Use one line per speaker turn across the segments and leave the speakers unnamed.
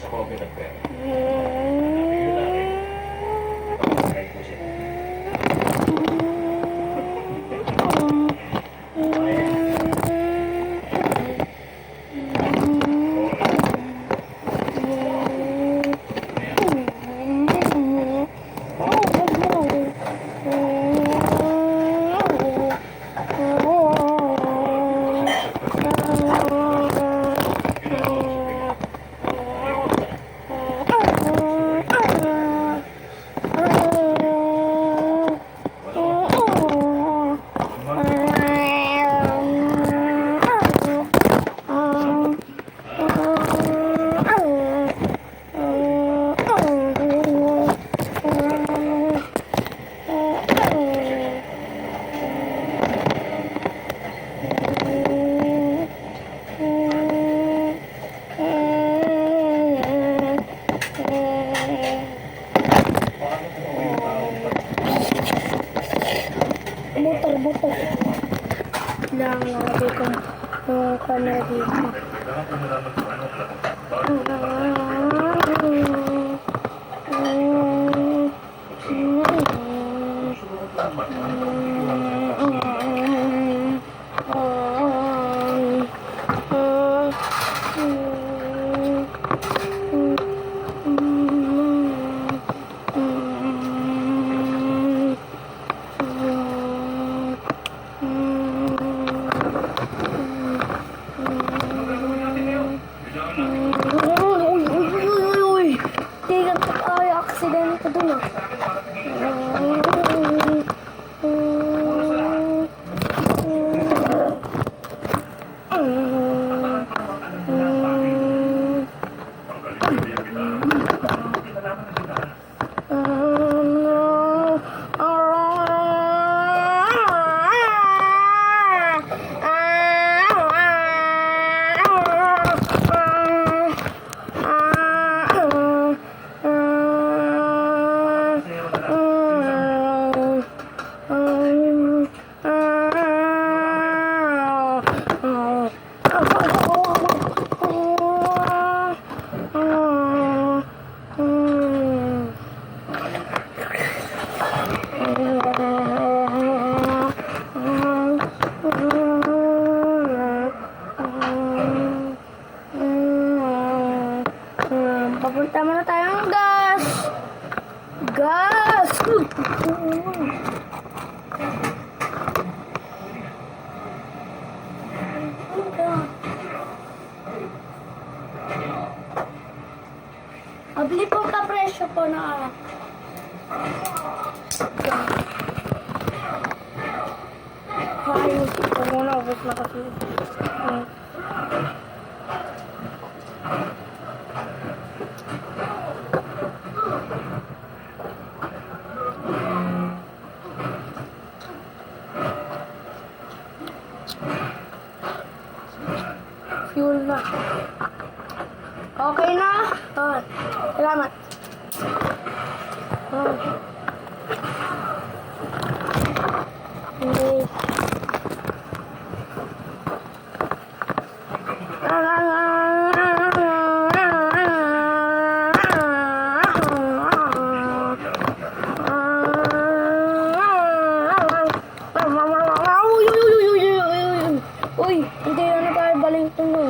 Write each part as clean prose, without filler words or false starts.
sa COVID at pera. Yun natin. Pagkakain po siya.
Buto. Lang lagi ko yung camera dito. Aksidente dun ah. Papunta muna tayo ng gas! Gas! Abli po ka presyo po na ayos ito muna, ubos na kasi. Fuel na. Okay na? Salamat. Okay. Uy, hindi na tayo balingtong mo.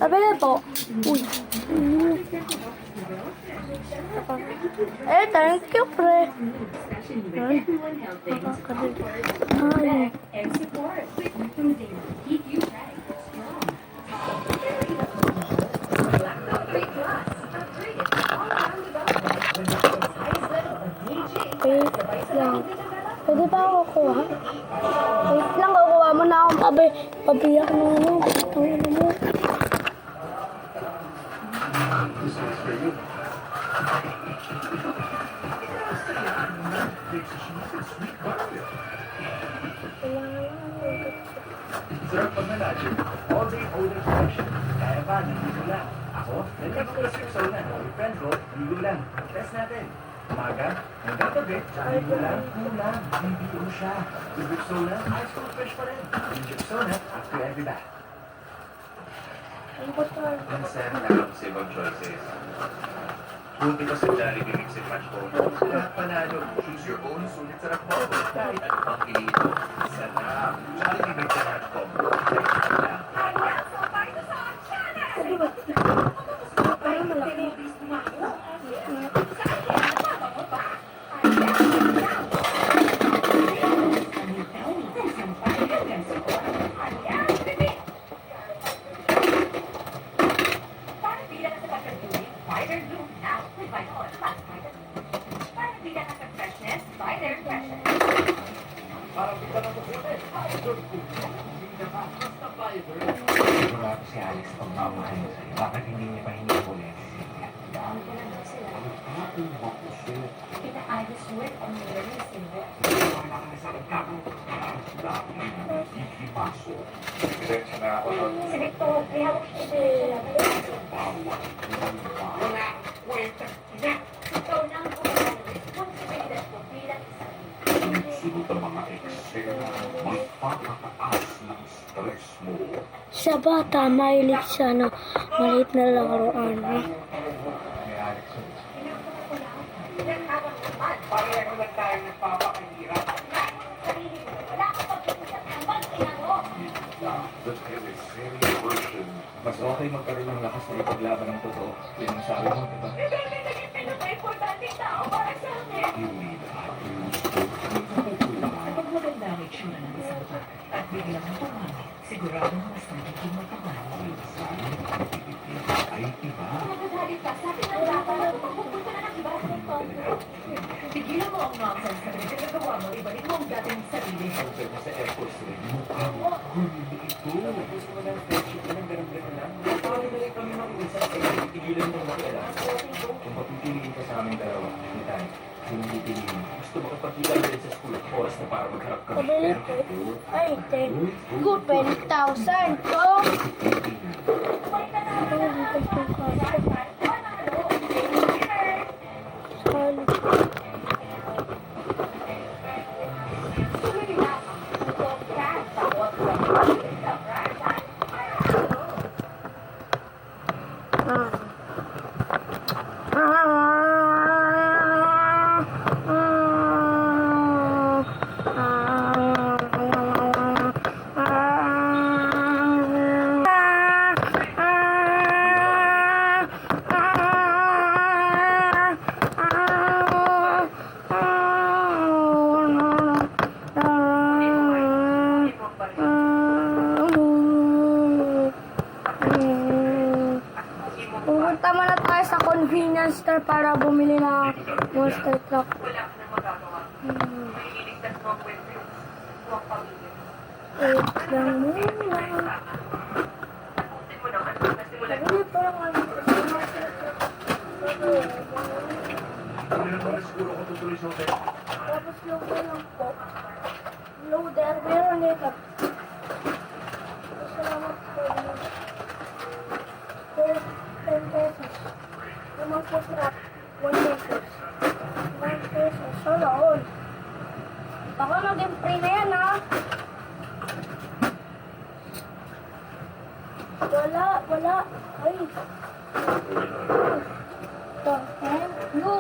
Sabi na po. Uy. Eh, thank you, pre. Ay. Nakakadali. Ay. Wait lang. Pwede ba ako kuha? Wait lang, kukuha mo na akong pabiyak na ano. Tawin mo.
Sarap pag nalagyo. All day odor collection. Kaya ba, nandito lang. Ako, nandiyan ko sa Rexona. Yung friend ko, ligo lang. Test natin. Umaga, hanggang gabi, ligo lang, kulang. BBO siya. Yung Rexona, ice cold fresh pa rin. Yung Rexona, after every bath.
Consent lang sa ibang choices. Buti pa sa Jollibee Mix and Match Bonus. Lahat panalo. Choose your own sulit sarap combo. Kahit ano pang kilito. Sarap. Jollibee Mix and Match Combo.
Parang malaki.
Wala ko si Alex pag mamahalin sa'yo. Bakit hindi niya pa hinihulit?
Pasensya na ako nun.
Sunod ang mga eksena, magpapataas ng stress mo.
Sa bata, mahilig siya no, maliit na laruan. No?
May Alex yun. Pareho lang tayo nagpapakahirap.
The teleserye version.
Mas okay magkaroon ng lakas na ipaglaban ng totoo. Yun ang sabi mo, diba? You need
Kapag maganda ang itsura ng isang bata at biglang tumami, siguradong mas nagiging mapangal.
ay iba.
Tigilan mo ang nonsense na pinagagawa mo, ibalik mo ang dating sarili.
Ang ganda sa Air Force rin, mukhang gulo ito. Gusto mo ng friendship na ng ganun-ganun lang. Parang nila kami mag-usap sa iyo, tigilan mo makialam. Kung papipiliin ka sa aming dalawa, hindi tayo. Sino pipiliin mo? Gusto mo kapag-ilan din sa school, oras na para magharap kami.
Pabili ko. Ay, thank you. 20,000 ko. Pumunta muna tayo sa convenience store para bumili ng monster truck. Wait lang muna. Sabi pa lang ang monster truck.
Hindi na muna siguro ako tutuloy sa hotel.
Tapos loader lang po. Loader, meron nito. Salamat po. 10 pesos. Yung monster truck, 1 pesos. 1 pesos. So, noon. Baka maging free na yan, ha? Wala. Ay. Ito, thank you.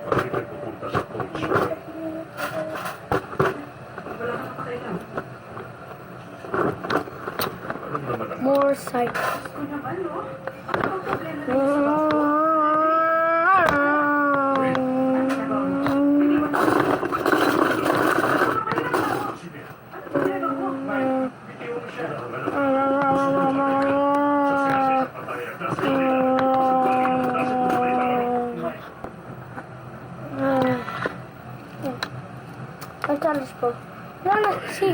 Bakit nagpupunta sa coach?
Ano naman ang
More sight.
Ko naman, no? Ano ang problema niyo sa basketball?
sige?
Ano problema ko?
Bitiw mo siya. Sa siyasa sa patayan. Nasa
Ang challenge ko. Yan na, si.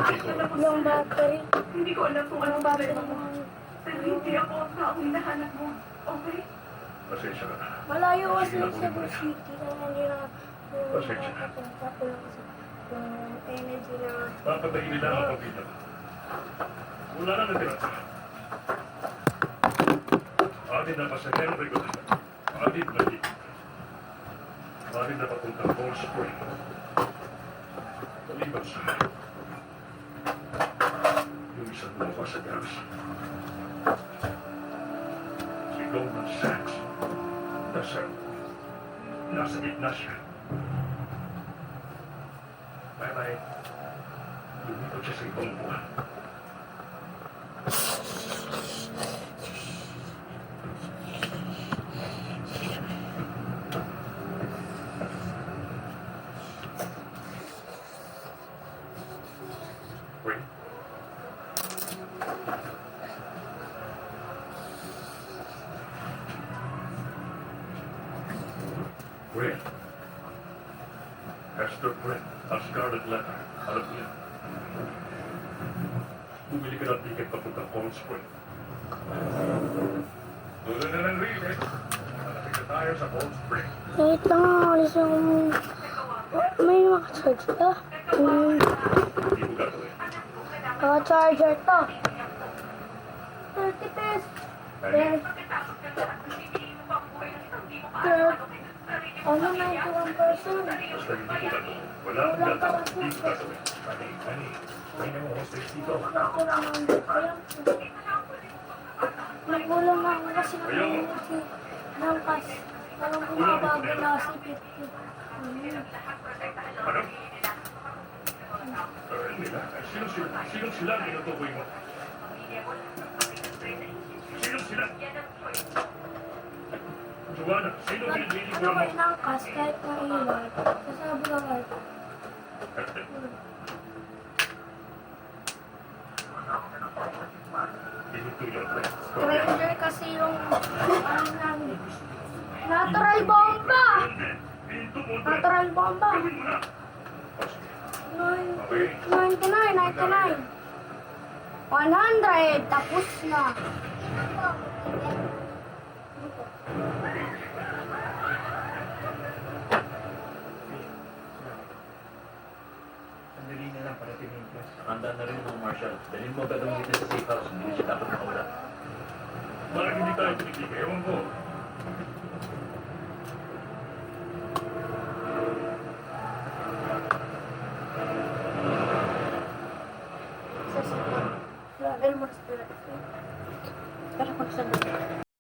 Yung battery.
Hindi ko alam kung anong
Yung battery
problema mo.
mo.
Pero hindi ako ang taong hinahanap mo. Okay?
Pasensya na.
Malayo kasi sa Cebu City. Kaya hindi na
Pasensya na.
nakapunta ko lang sa yung energy na
Papatayin nila ang pagkita. Wala na natira. Atin na pasahero regular. Atin na higit. Atin na papuntang Cold Spring. Maliban sa yung isang buka sa gas. Si Goldman Sachs. Nasa gitna siya. Bye-bye. Lumipot siya sa ibang buwan. Wait. Wait. Esther Brett, a scarlet letter. Alam niya. Bumili ka ng ticket papuntang Cold Spring. Tuloy na ng reset. Malapit na tayo sa Cold Spring.
wait lang, alis ako muna. May maka-charge ka?
Hindi mo gagawin.
Naka-charger to. 30 pesos.
Dahil
Ano na ito ang person?
basta hindi ko gagawin. Wala akong gagawin. Hindi ko gagawin. Honey, may na mo hostage dito.
Ako naman. Kaya nagulang na ako kasi nangyayari ng kas. Parang bumabago na si Pipip.
Ano? Nila, sino sila ang tinutukoy mo? Sino sila? Joanna, sino pinipili
Ano
mo?
kayo ng kas kahit na iwan? Sasabi ka kayo.
Tinutuyan ko.
Stranger kasi yung ano namin. Natural bomba!
Pinto mo, Brett.
Natural bomba!
Gawin mo na. Okay.
99, 99. 100, tapos na.
Sandali na lang para tingin ka.
Handa na rin mga Marshall. Dalhin mo agad ang witness sa safe house. Hindi siya dapat makawala.
Bakit hindi tayo tumitigil? Ewan ko.
Level mo sa Pero pag